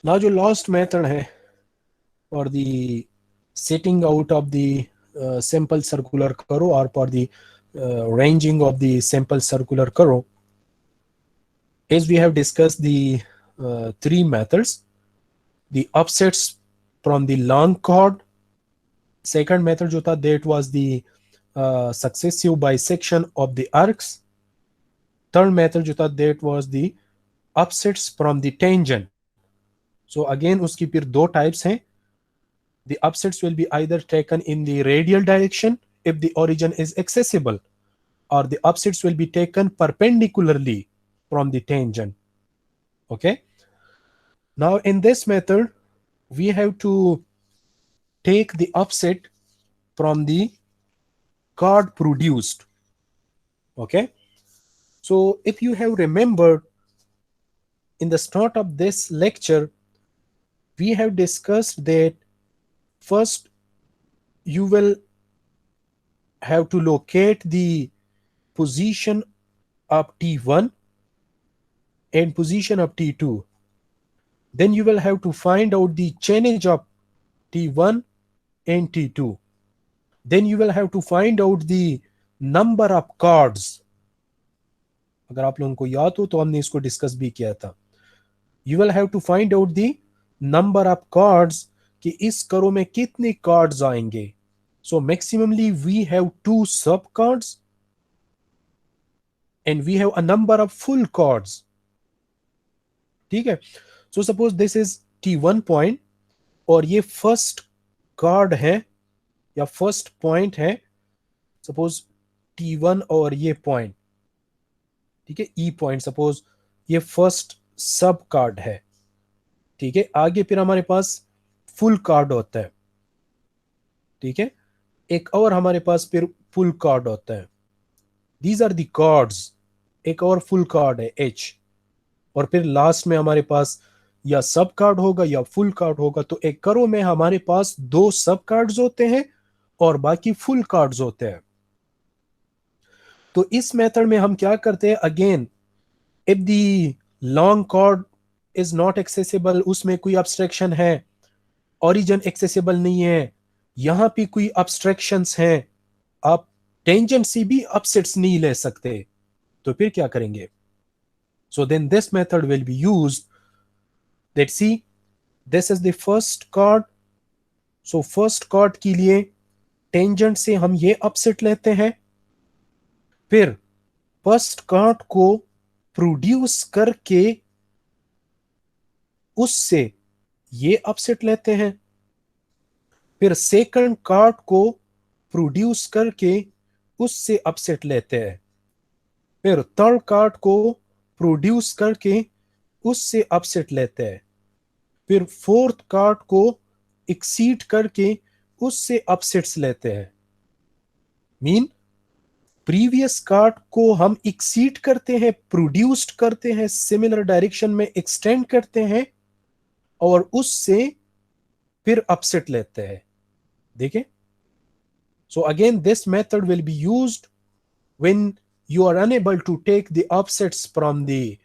ना जो last method है for the setting out of the simple circular curve or for the ranging of the simple circular curve, as we have discussed the three methods: the offsets from the long chord. Second method जो था, that was the successive bisection of the arcs. Third method जो था, that was the offsets from the tangent. So again उसकी फिर दो types हैं. The offsets will be either taken in the radial direction if the origin is accessible, or the offsets will be taken perpendicularly from the tangent. Okay. Now in this method, we have to take the offset from the chord produced. Okay. So if you have remembered, in the start of this lecture, we have discussed that first you will have to locate the position of T1 and position of T2. Then you will have to find out the chainage of T1 and T2. Then you will have to find out the number of chords. अगर आप लोगों को याद हो तो हमने इसको discuss भी किया था. You will have to find out the number of chords कि इस करो में कितने chords आएंगे. So maximally we have 2 sub chords and we have a number of full chords. ठीक है. So suppose this is T1 point और ये फर्स्ट chord है या फर्स्ट पॉइंट है. सपोज T1 और ये पॉइंट, ठीक है, ई पॉइंट, सपोज ये फर्स्ट सब कार्ड है. ठीक है. आगे फिर हमारे पास फुल कार्ड होता है. ठीक है. एक और हमारे पास फिर फुल कार्ड होता है. These are the chords. एक और फुल कार्ड है H. और फिर लास्ट में हमारे पास या सब कार्ड होगा या फुल कार्ड होगा. तो एक करो में हमारे पास 2 सब कार्ड्स होते हैं और बाकी फुल कार्ड्स होते हैं. तो इस मेथड में हम क्या करते हैं, again if the long chord is not accessible, उसमें कोई अब्स्ट्रैक्शन है, ओरिजिन एक्सेसिबल नहीं है, यहां पे कोई अब्स्ट्रैक्शंस हैं, आप टेंजेंट से भी अपसेट्स नहीं ले सकते, तो फिर क्या करेंगे. So then this method will be used. Let's see, this is the first chord. So first chord के लिए टेंजेंट से हम ये अपसेट लेते हैं, फिर फर्स्ट कॉर्ड को प्रोड्यूस करके उससे ये अपसेट लेते हैं, फिर सेकंड कॉर्ड को प्रोड्यूस करके उससे अपसेट लेते हैं, फिर थर्ड कॉर्ड को प्रोड्यूस करके उससे अपसेट लेते हैं, फिर फोर्थ कॉर्ड को एक्सीड करके उससे अपसेट्स लेते हैं. मीन प्रीवियस कार्ड को हम एक्सीड करते हैं, प्रोड्यूस्ड करते हैं, सिमिलर डायरेक्शन में एक्सटेंड करते हैं और उससे फिर अपसेट लेते हैं. देखिए. So again this method will be used when you are unable to take the offsets from the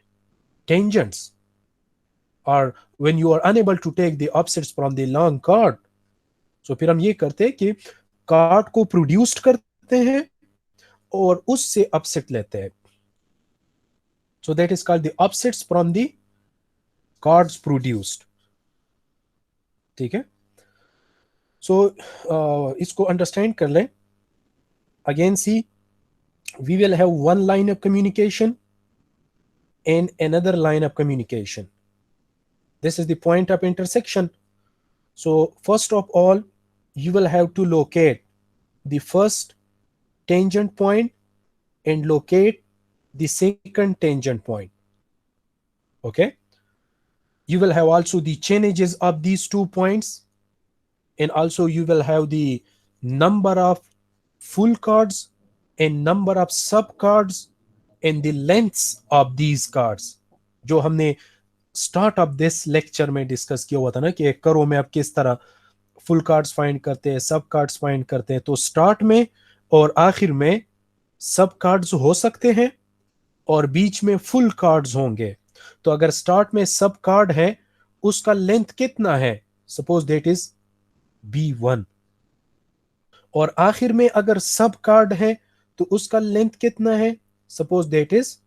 tangents, or when you are unable to take the offsets from the long chord. So फिर हम ये करते हैं कि card को produced करते हैं और उससे अपसेट लेते हैं. So that is called the offsets from the cards produced. ठीक है. So इसको अंडरस्टैंड कर लें. Again see, we will have one line of communication and another line of communication. This is the point of intersection. So first of all, you will have to locate the first tangent point and locate the second tangent point. Okay. You will have also the chainages of these 2 points, and also you will have the number of full cards and number of sub cards and the lengths of these cards, जो हमने start of this lecture में discuss किया हुआ था ना, कि एक करो में आप किस तरह फुल कार्ड्स फाइंड करते हैं, सब कार्ड्स फाइंड करते हैं. तो स्टार्ट में और आखिर में सब कार्ड्स हो सकते हैं और बीच में फुल कार्ड्स होंगे. तो अगर स्टार्ट में सब कार्ड है, उसका लेंथ कितना है, सपोज दैट इज B1। और आखिर में अगर सब कार्ड है तो उसका लेंथ कितना है, सपोज दैट इज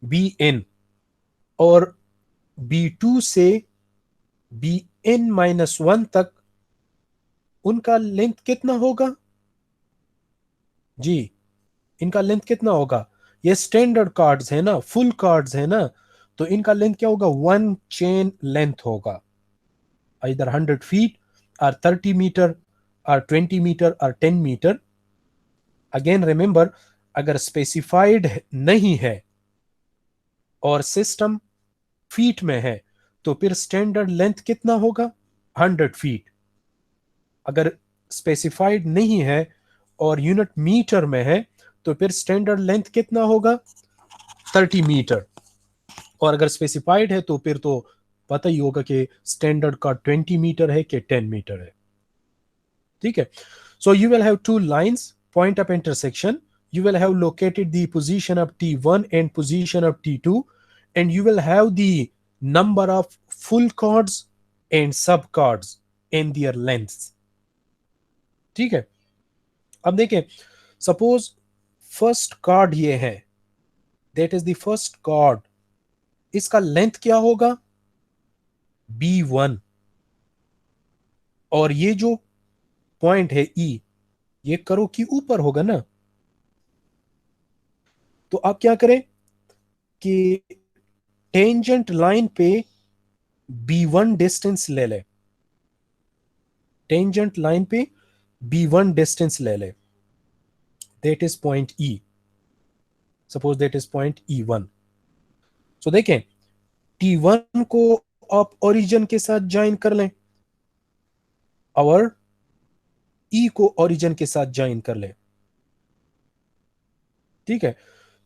BN। और B2 से BN-1 तक उनका लेंथ कितना होगा जी, इनका लेंथ कितना होगा, ये स्टैंडर्ड कार्ड्स है ना, फुल कार्ड्स है ना, तो इनका लेंथ क्या होगा, 1 चेन लेंथ होगा, इधर 100 फीट और 30 मीटर और 20 मीटर और 10 मीटर। अगेन रिमेंबर, अगर स्पेसिफाइड नहीं है और सिस्टम फीट में है तो फिर स्टैंडर्ड लेंथ कितना होगा, 100 फीट। अगर स्पेसिफाइड नहीं है और यूनिट मीटर में है तो फिर स्टैंडर्ड लेंथ कितना होगा, 30 मीटर। और अगर स्पेसिफाइड है तो फिर तो पता ही होगा कि स्टैंडर्ड का 20 मीटर है कि 10 मीटर है। ठीक है, so you will have two lines point of intersection, you will have located the position of T1 and position of T2, and you will have the number of full chords and sub chords and their lengths। ठीक है, अब देखें, suppose first card ये है, that is the first card, इसका length क्या होगा, B1। और ये जो पॉइंट है E, ये करो कि ऊपर होगा ना, तो आप क्या करें कि टेंजेंट लाइन पे B1 डिस्टेंस ले ले, टेंजेंट लाइन पे B1 डिस्टेंस ले ले, that is point E, suppose that is point E1। सो देखें, T1 को आप ओरिजिन के साथ ज्वाइन कर लें और E को ओरिजिन के साथ ज्वाइन कर लें। ठीक है,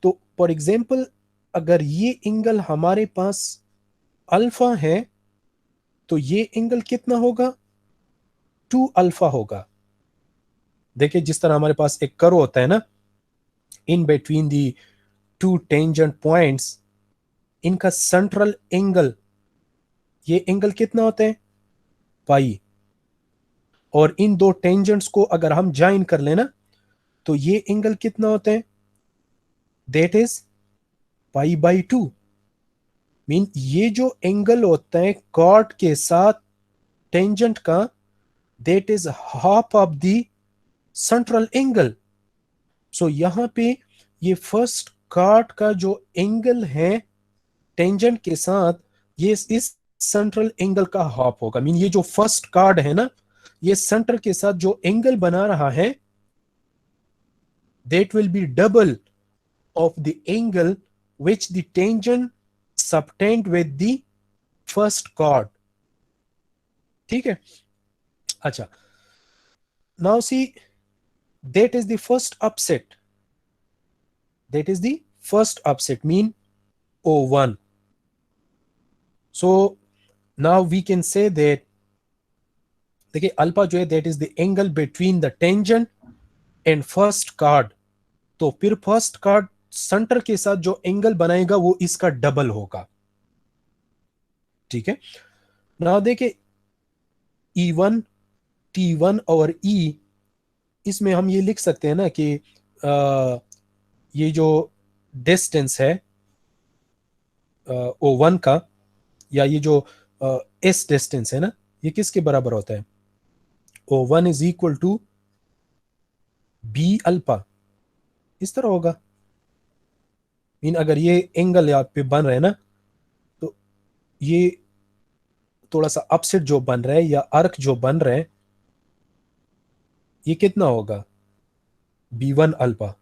तो फॉर एग्जांपल अगर ये एंगल हमारे पास अल्फा है तो ये एंगल कितना होगा, 2 अल्फा होगा। देखिए जिस तरह हमारे पास एक कर्व होता है ना, in between the two tangent points, इनका सेंट्रल एंगल, ये एंगल कितना होता है, पाई। और इन दो टेंजेंट्स को अगर हम ज्वाइन कर लेना तो ये एंगल कितना होता है, दैट इज π/2। मीन ये जो एंगल होता है कॉर्ड के साथ टेंजेंट का, that is half of the central angle. So यहां पे ये फर्स्ट कॉर्ड का जो एंगल है टेंजेंट के साथ, ये इस सेंट्रल एंगल का हाफ होगा। मीन ये जो फर्स्ट कॉर्ड है ना, ये सेंटर के साथ जो एंगल बना रहा है, that will B double of the angle which the tangent subtend with the first chord। ठीक है, अच्छा, now see, that is the first upset, that is the first upset, mean O1। so now we can say that, देखिए alpha जो है that is the angle between the tangent and first chord, तो फिर first card centre के साथ जो angle बनाएगा वो इसका डबल होगा। ठीक है, ना देखिए E1, T1 और E, इसमें हम ये लिख सकते हैं ना कि ये जो डिस्टेंस है O1 का, या ये जो S डिस्टेंस है ना, ये किसके बराबर होता है, O1 is equal to B अल्फा, इस तरह होगा। मीन अगर ये एंगल यहाँ पे बन रहा है ना, तो ये थोड़ा सा अपसेट जो बन रहा है या आर्क जो बन रहा है, ये कितना होगा, B1 अल्फा।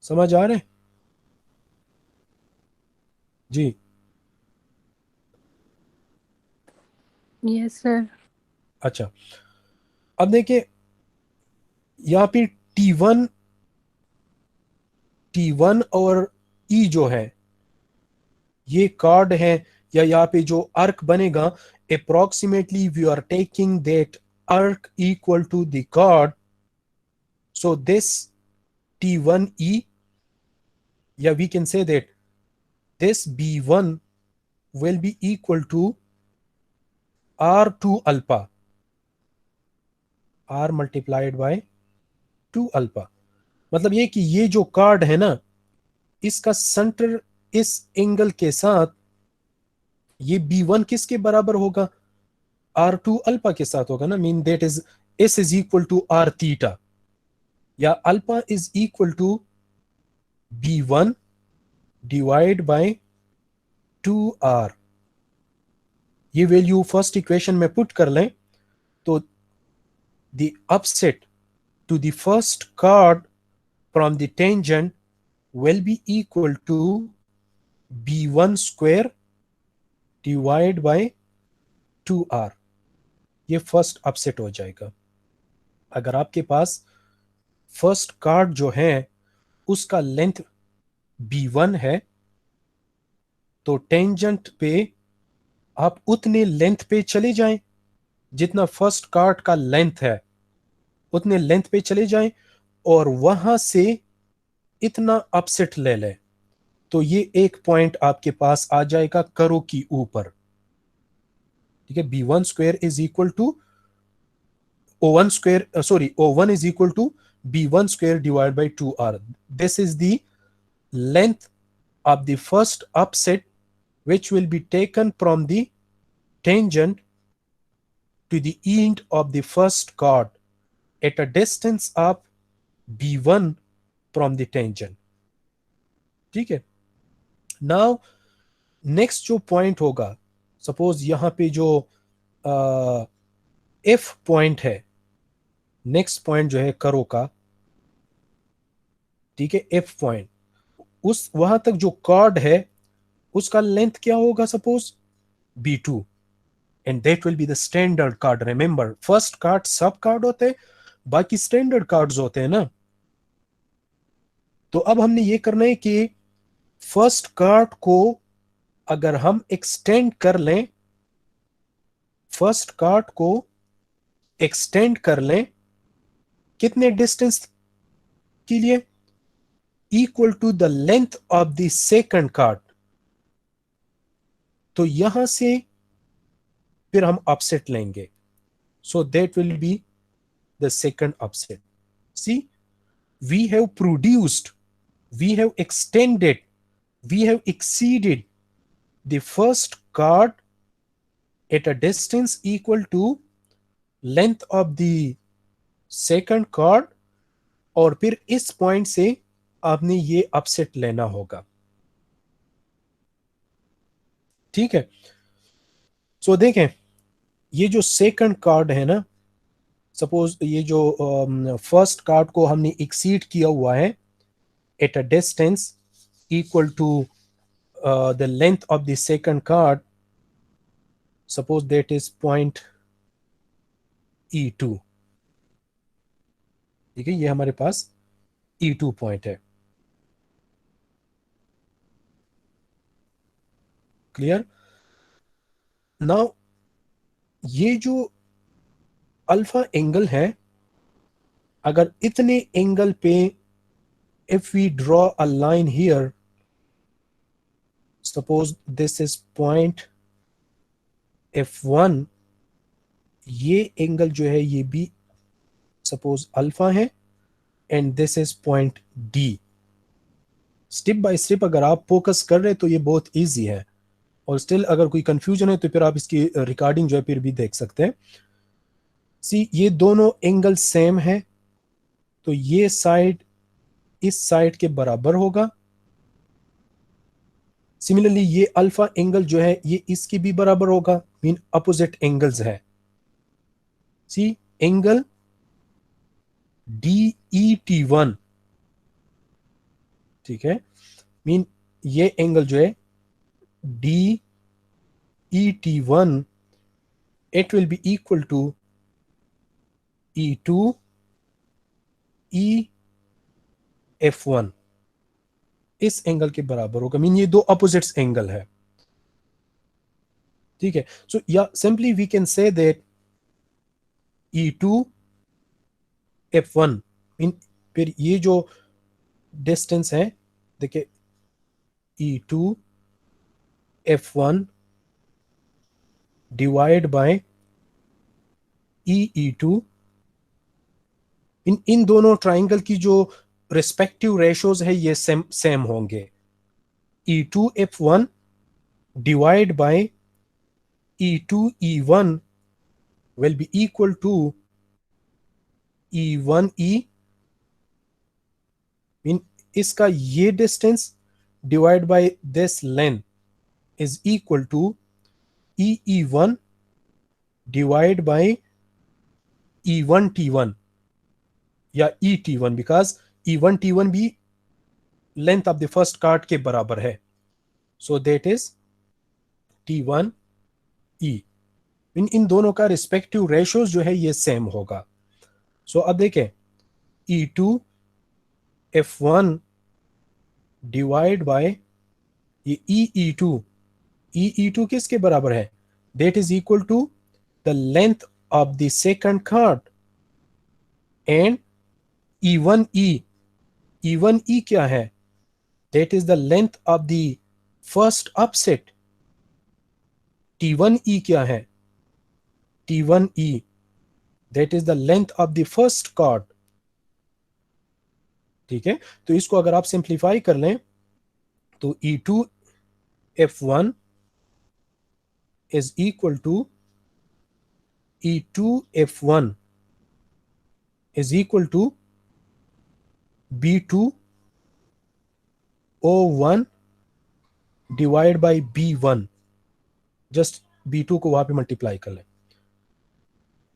समझ आ रहे हैं जी। Yes sir. अच्छा, अब देखिए यहाँ पे T1 और E जो है ये कार्ड है, या यहाँ पे जो आर्क बनेगा, approximately we are taking that arc equal to the chord. So this T1E, या we can say that this B1 will be equal to R2 alpha, R multiplied by 2 alpha। मतलब ये कि ये जो कार्ड है ना, इसका सेंटर इस एंगल के साथ, ये B1 किसके बराबर होगा? R2 अल्फा के साथ होगा ना। Mean that is S is equal to R theta, या alpha is equal to B1 divide by 2R। ये वैल्यू फर्स्ट इक्वेशन में पुट कर लें तो the upset to the first chord from the tangent will be equal to B1 square divided by 2R। ये first upset हो जाएगा। अगर आपके पास फर्स्ट कार्ड जो है उसका लेंथ B1 है, तो टेंजेंट पे आप उतने लेंथ पे चले जाएं जितना फर्स्ट कार्ड का लेंथ है, उतने लेंथ पे चले जाएं और वहां से इतना अपसेट ले लें, तो ये एक पॉइंट आपके पास आ जाएगा करो की ऊपर। ठीक है, B1 square is equal to O1 square, O1 is equal to B1 square divided by 2R. This is the length of the first upset which will be taken from the tangent to the end of the first chord at a distance of B1 from the tangent। ठीक है। Now next जो point होगा, suppose यहां पे जो F point है, next point जो है करो का, ठीक है, F पॉइंट, उस वहां तक जो कॉर्ड है उसका लेंथ क्या होगा? Suppose B2, and that will be the standard card. Remember, first card सब कार्ड होते हैं, बाकी स्टैंडर्ड कार्ड्स होते हैं ना। तो अब हमने ये करना है कि फर्स्ट कार्ड को अगर हम एक्सटेंड कर लें, फर्स्ट कार्ड को एक्सटेंड कर लें कितने डिस्टेंस के लिए? Equal to the length of the second chord. तो यहां से फिर हम अपसेट लेंगे, so that will be the second offset. See, we have produced, we have extended, we have exceeded the first chord at a distance equal to length of the second chord, और फिर इस point से आपने ये upset लेना होगा। ठीक है, सो देखें, ये जो सेकंड कार्ड है ना, सपोज ये जो फर्स्ट कार्ड को हमने एक्सीड किया हुआ है at a distance equal to the length of the second chord, suppose that is point E2। ठीक है, ये हमारे पास E2 पॉइंट है। क्लियर? नाउ ये जो अल्फा एंगल है, अगर इतने एंगल पे if we draw a line here, suppose this is point F1, ये एंगल जो है ये भी सपोज अल्फा है, and this is point D। Step by step अगर आप फोकस कर रहे हैं तो ये बहुत इजी है, और स्टिल अगर कोई कंफ्यूजन है तो फिर आप इसकी रिकॉर्डिंग जो है फिर भी देख सकते हैं। सी, ये दोनों एंगल सेम है, तो ये साइड इस साइड के बराबर होगा। सिमिलरली ये अल्फा एंगल जो है ये इसकी भी बराबर होगा, मीन अपोजिट एंगल्स है। सी, एंगल DET1, ठीक है, मीन ये एंगल जो है DET1, it will be equal to E2 EF1, इस एंगल के बराबर होगा। मीन ये दो अपोजिट्स एंगल है। ठीक है, सो या simply we can say that E2 F1, mean फिर ये जो डिस्टेंस है देखिए E2 F1 divide by E2। इन दोनों ट्राइंगल की जो रिस्पेक्टिव रेशोज है ये सेम सेम होंगे। E2F1 divide by E2E1 will be equal to E1E, mean इसका ये distance divide by this length is equal to E1 divide by E1T1 या ET1, because E1T1 भी length of the first chord के बराबर है। So that is T1E। इन दोनों का respective ratios जो है ये सेम होगा। सो अब देखें E2F1 डिवाइड बाय ये E2 किसके बराबर है? That is equal to the length of the second chord and E1E क्या है? That is the length of the first offset. T1E क्या है? T1E that is the length of the first chord. ठीक है, तो इसको अगर आप सिंप्लीफाई कर लें तो E2F1 is equal to E2F1 is equal to B2O1 divide by B1। Just B2 को वहां पे मल्टीप्लाई कर लें।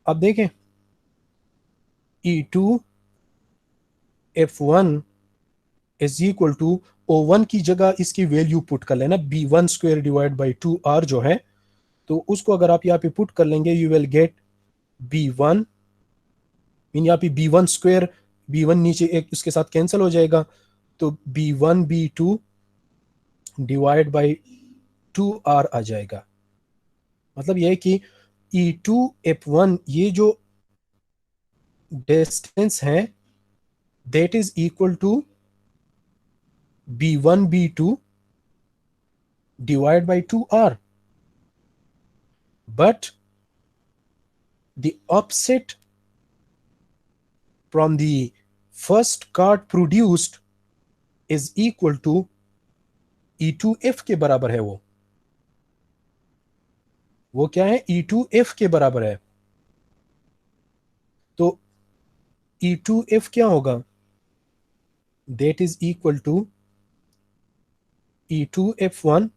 अब देखें E2F1 is equal to O1 की जगह इसकी वैल्यू पुट कर लेना, B1 square divide by 2R जो है, तो उसको अगर आप यहाँ पे पुट कर लेंगे you will get B1, mean यहाँ पे B1 स्क्वायर, B1 नीचे एक उसके साथ कैंसिल हो जाएगा, तो B1 B2 divide by 2R आ जाएगा। मतलब यह है कि E2F1 ये जो डिस्टेंस है that is equal to B1 B2 divide by 2R, but the offset from the first card produced is equal to E2F के बराबर है। वो क्या है? E2F के बराबर है। तो E2F क्या होगा? That is equal to E2F1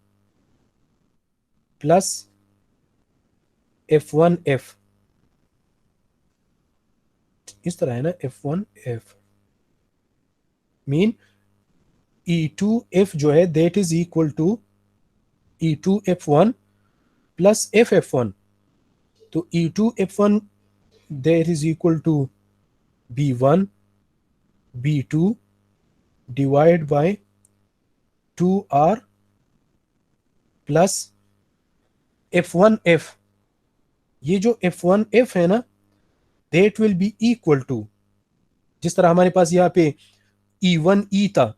plus F1F। इस तरह है ना, F1F मीन E2F जो है that is equal to E2F1 plus FF1। तो E2F1 that is equal to B1 B2 divide by 2R plus F1F। ये जो F1F है ना that will be equal to, जिस तरह हमारे पास यहाँ पे E1E था,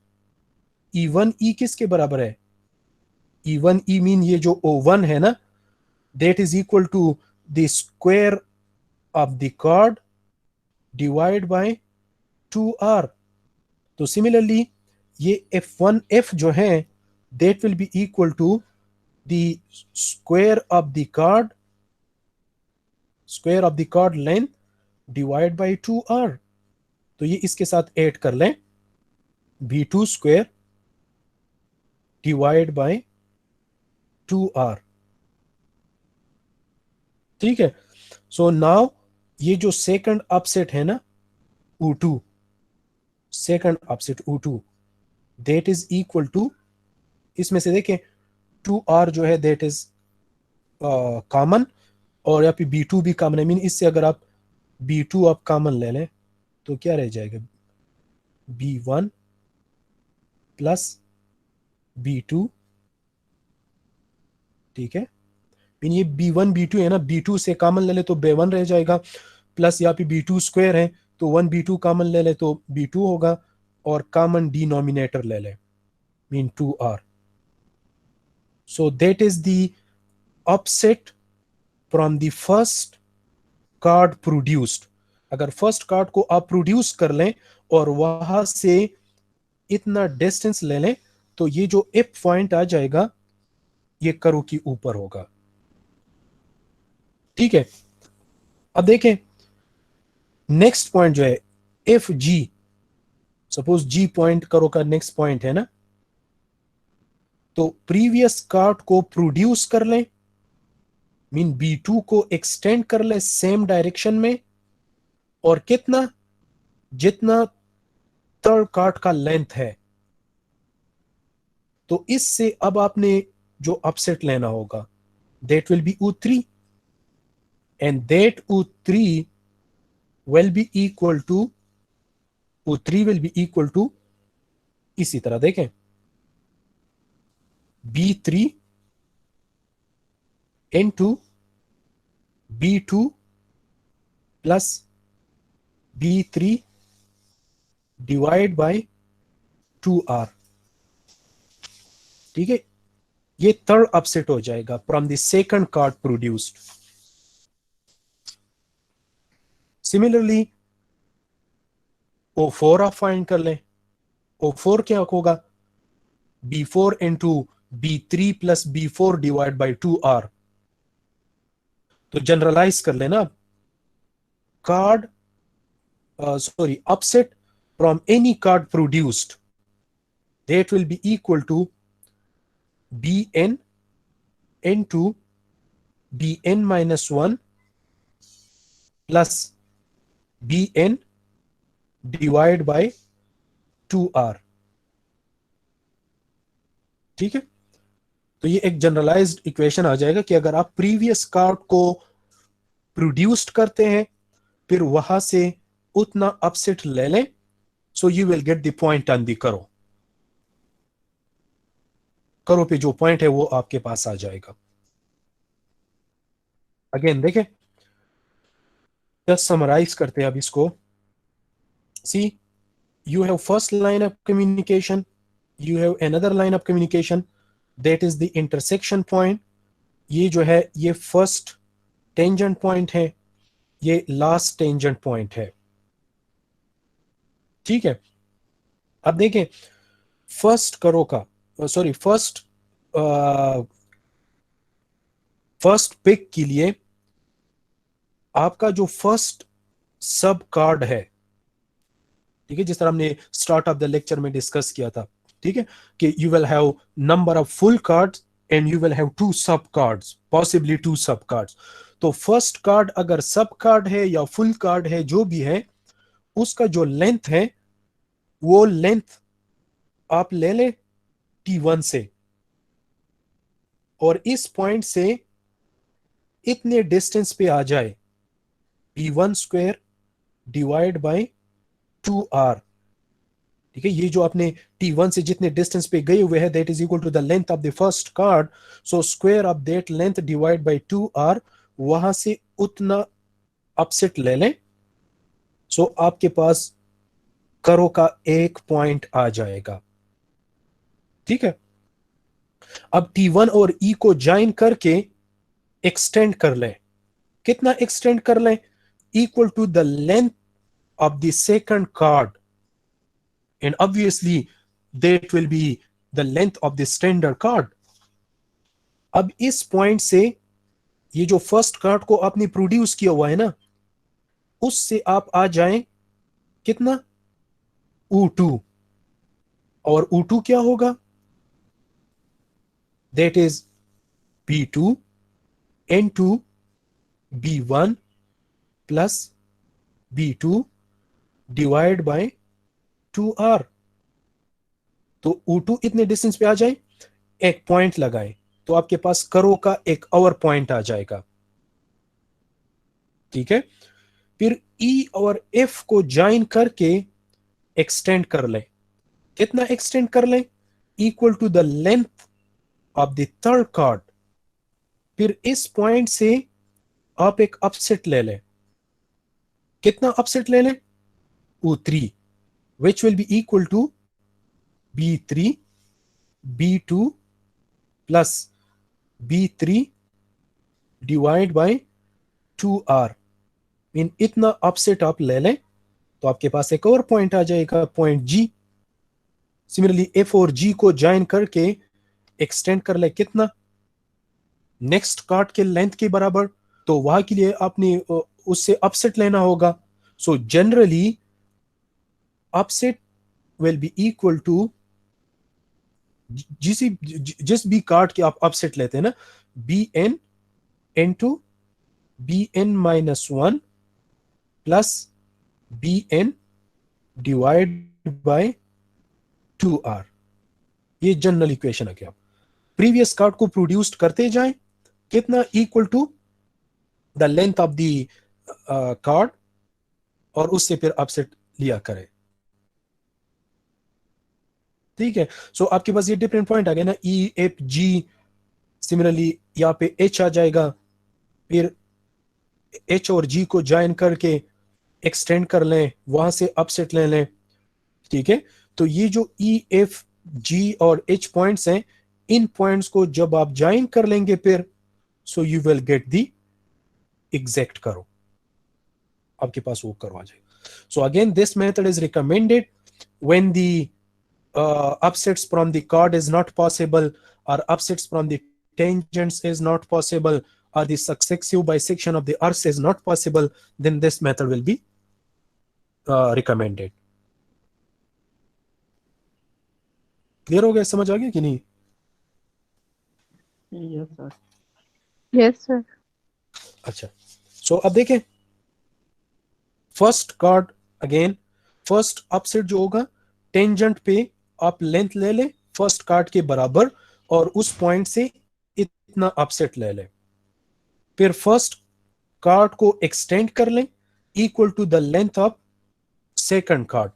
E1E किसके बराबर है? E1E मीन ये जो O1 है ना that is equal to the square of the chord divide by 2R। तो सिमिलरली ये F1F जो है that will be equal to the square of the chord length divide by 2R। तो ये इसके साथ ऐड कर लें, B2 square divide by 2R। ठीक है, सो नाउ ये जो सेकंड अपसेट है ना U2, second offset U2 that is equal to, इसमें से देखें 2R जो है दैट इज कॉमन, और यहाँ पे B2 भी कॉमन है, मीन इससे अगर आप B2 आप कॉमन ले लें तो क्या रह जाएगा? B1 plus B2। ठीक है, मीन ये B1 B2 है ना, B2 से कॉमन ले ले तो B1 रह जाएगा, प्लस यहाँ पे B2 स्क्वायर है तो 1 B2 कॉमन ले ले तो B2 होगा, और कॉमन डिनोमिनेटर ले ले mean 2R। So that is the offset from the first card produced. अगर फर्स्ट कार्ड को आप प्रोड्यूस कर लें और वहां से इतना डिस्टेंस ले लें, तो ये जो इफ पॉइंट आ जाएगा ये करो के ऊपर होगा। ठीक है, अब देखें नेक्स्ट पॉइंट जो है, if G, suppose G point करो का नेक्स्ट पॉइंट है ना, तो प्रीवियस कार्ड को प्रोड्यूस कर लें, मीन B2 को एक्सटेंड कर ले सेम डायरेक्शन में, और कितना, जितना थर्ड कार्ड का लेंथ है। तो इससे अब आपने जो अपसेट लेना होगा, that will B U3, and that U3 will be equal to, U3 will be equal to, इसी तरह देखें B3 into B2 plus B3 divide by 2R। ठीक है, ये थर्ड अपसेट हो जाएगा from the second card produced. Similarly O4 आप find कर लें। O4 क्या होगा, B4 into B3 plus B4 divide by 2R। तो जनरलाइज कर लेना, card sorry, upset from any card produced, that will be equal to Bn into Bn minus 1 plus Bn divide by 2R। ठीक है, तो ये एक जनरलाइज्ड इक्वेशन आ जाएगा कि अगर आप प्रीवियस कार्ड को प्रोड्यूस्ड करते हैं फिर वहां से उतना अपसेट ले लें, so you will get the point on the करो। करो पे जो पॉइंट है वो आपके पास आ जाएगा। अगेन देखें, जस्ट समराइज करते हैं अब इसको। सी, you have first line of communication, you have another line of communication, that is the intersection point। ये जो है ये फर्स्ट टेंजेंट पॉइंट है, ये लास्ट टेंजेंट पॉइंट है। ठीक है, अब देखें फर्स्ट करो का, सॉरी फर्स्ट पिक के लिए आपका जो फर्स्ट सब कार्ड है, ठीक है, जिस तरह हमने स्टार्ट ऑफ द लेक्चर में डिस्कस किया था, ठीक है, कि you will have number of full chords and you will have two sub chords, possibly two sub chords. तो फर्स्ट कार्ड अगर सब कार्ड है या फुल कार्ड है जो भी है, उसका जो लेंथ है वो लेंथ आप ले ले T1 से, और इस पॉइंट से इतने डिस्टेंस पे आ जाए P1 square divide by 2R। ठीक है, ये जो आपने T1 से जितने डिस्टेंस पे गए हुए हैं, that is equal to the length of the first chord, so square of that length divide by 2R। वहां से उतना अपसेट ले लें, सो आपके पास करो का एक पॉइंट आ जाएगा। ठीक है, अब T1 और E को ज्वाइन करके एक्सटेंड कर लें। कितना एक्सटेंड कर लें, equal to the length of the second chord, and obviously that will be the length of the standard card। अब इस पॉइंट से ये जो फर्स्ट कार्ड को आपने प्रोड्यूस किया हुआ है ना, उससे आप आ जाएं कितना, U2, और U2 क्या होगा, that is B2 into B1 plus B2 divide by 2R। तो U2 इतने डिस्टेंस पे आ जाए, एक पॉइंट लगाए, तो आपके पास करो का एक और पॉइंट आ जाएगा। ठीक है, फिर E और F को ज्वाइन करके एक्सटेंड कर ले। कितना एक्सटेंड कर ले, equal to the length of the third chord. फिर इस पॉइंट से आप एक अपसेट ले लें। कितना अपसेट ले लें, U3, which will be equal to B3 B2 plus B3 divide by 2r। Mean इतना अपसेट आप ले लें तो आपके पास एक और पॉइंट आ जाएगा, पॉइंट G। सिमिलरली F और G को ज्वाइन करके एक्सटेंड कर ले कितना, नेक्स्ट कार्ड के लेंथ के बराबर। तो वहां के लिए आपने उससे अपसेट लेना होगा। So generally offset will be equal to जिस भी कार्ड के आप अपसेट लेते हैं ना, bn into bn-1 plus bn divide by 2r। ये जनरल इक्वेशन है कि आप प्रीवियस कार्ड को प्रोड्यूस करते जाएं, कितना equal to the length of the chord, और उससे फिर अपसेट लिया करें। ठीक है। सो आपके पास ये डिफरेंट पॉइंट आ गए ना, ई एफ जी। सिमिलरली यहाँ पे एच आ जाएगा, फिर एच और जी को ज्वाइन करके एक्सटेंड कर लें, वहां से अपसेट ले लें। ठीक है। तो ये जो ई एफ जी और एच पॉइंट्स हैं, इन पॉइंट्स को जब आप ज्वाइन कर लेंगे फिर so you will get the exact करो, आपके पास वो करवा जाएगा। So again this method is recommended when the upsets from the chord is not possible, or upsets from the tangents is not possible, or the successive bisection of the earth is not possible, then this method will be recommended. Clear हो गया, समझ आ गया कि नहीं? Yes sir. Yes sir. अच्छा, सो अब देखें first card. Again first upset जो होगा, टेंजेंट पे आप लेंथ ले लें फर्स्ट कार्ड के बराबर, और उस पॉइंट से इतना अपसेट ले लें। फिर फर्स्ट कार्ड को एक्सटेंड कर लें equal to the length of second chord,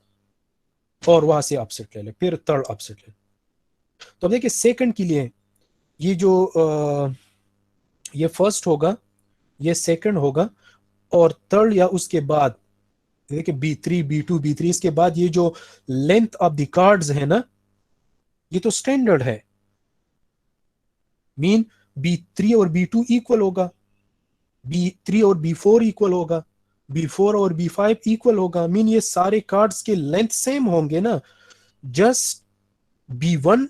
और वहां से अपसेट ले लें, फिर थर्ड अपसेट ले लें। तो अब देखिए सेकंड के लिए ये जो ये फर्स्ट होगा, ये सेकंड होगा, और थर्ड या उसके बाद देखिए B3 B2 B3, इसके बाद ये जो लेंथ ऑफ द कार्ड्स है ना, ये तो स्टैंडर्ड है। मीन B3 और B2 इक्वल होगा, B3 और B4 इक्वल होगा, B4 और B5 इक्वल होगा। मीन ये सारे कार्ड्स के लेंथ सेम होंगे ना। जस्ट B1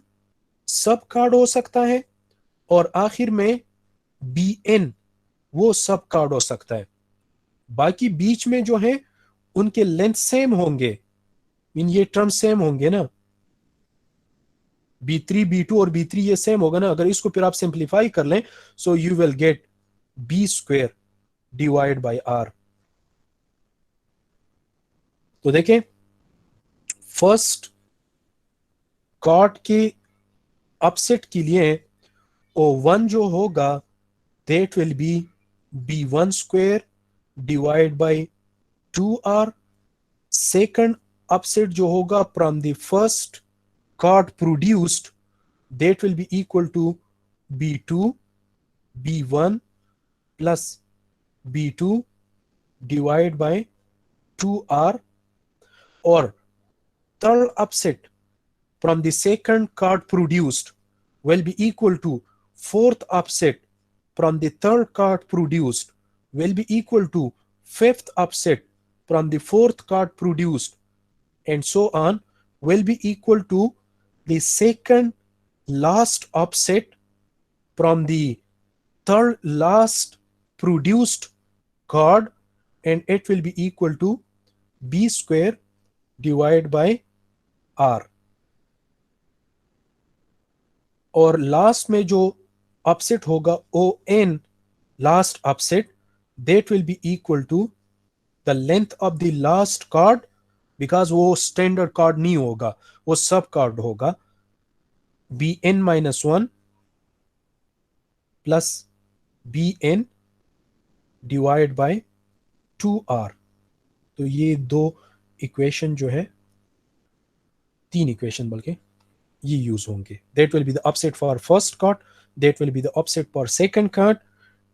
सब कार्ड हो सकता है, और आखिर में BN वो सब कार्ड हो सकता है। बाकी बीच में जो है उनके लेंथ सेम होंगे, मीन ये टर्म सेम होंगे ना। B3 B2 और B3 ये सेम होगा ना। अगर इसको फिर आप सिंप्लीफाई कर लें so you will get B square divide by R। तो देखें फर्स्ट कार्ड के अपसेट के लिए O1 जो होगा that will be B1 square divided by 2R। Second upset जो होगा from the first card produced that will be equal to B2 B1 plus B2 divided by 2R। और third upset from the second card produced will be equal to fourth upset from the third card produced will be equal to fifth upset from the fourth card produced, and so on, will be equal to the second last upset from the third last produced card, and it will be equal to B square divided by R। और last में जो upset होगा ON last upset, that will be equal to the length of the last card, because वो standard card नहीं होगा, वो सब card होगा, BN-1 plus BN divide by 2R। तो ये दो इक्वेशन जो है, तीन इक्वेशन बल्कि ये यूज होंगे। That will be the upset for first card, that will be the upset for second card,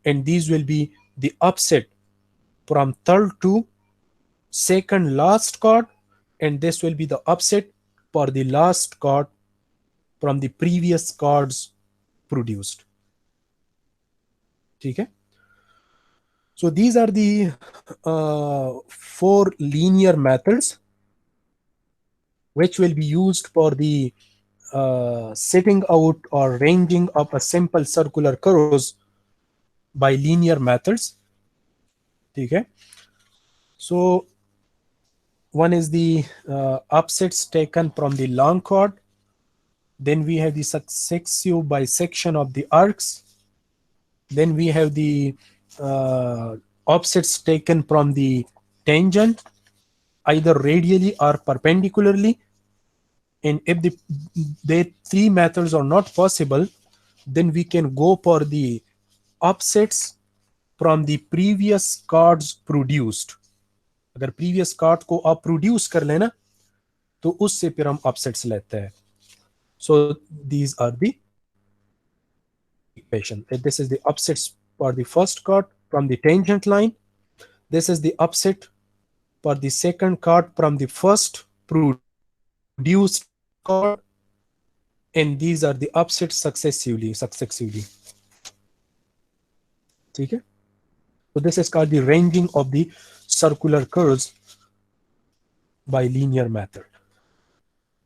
and these will be the upset from third to second last card, and this will be the upset for the last card from the previous cards produced। ठीक है। So these are the 4 linear methods which will be used for the setting out or ranging up a simple circular curves by linear methods. Okay. So one is the upsets taken from the long chord. Then we have the successive bisection of the arcs. Then we have the offsets taken from the tangent, either radially or perpendicularly. And if the 3 methods are not possible, then we can go for the offsets from the previous cards produced. अगर previous card को आप produce कर लेना तो उससे फिर हम offsets लेते हैं. So these are the equation. This is the offsets for the first card from the tangent line. This is the offset for the second card from the first produced card, and these are the offsets successively. Okay? So this is called the ranging of the circular curves by linear method.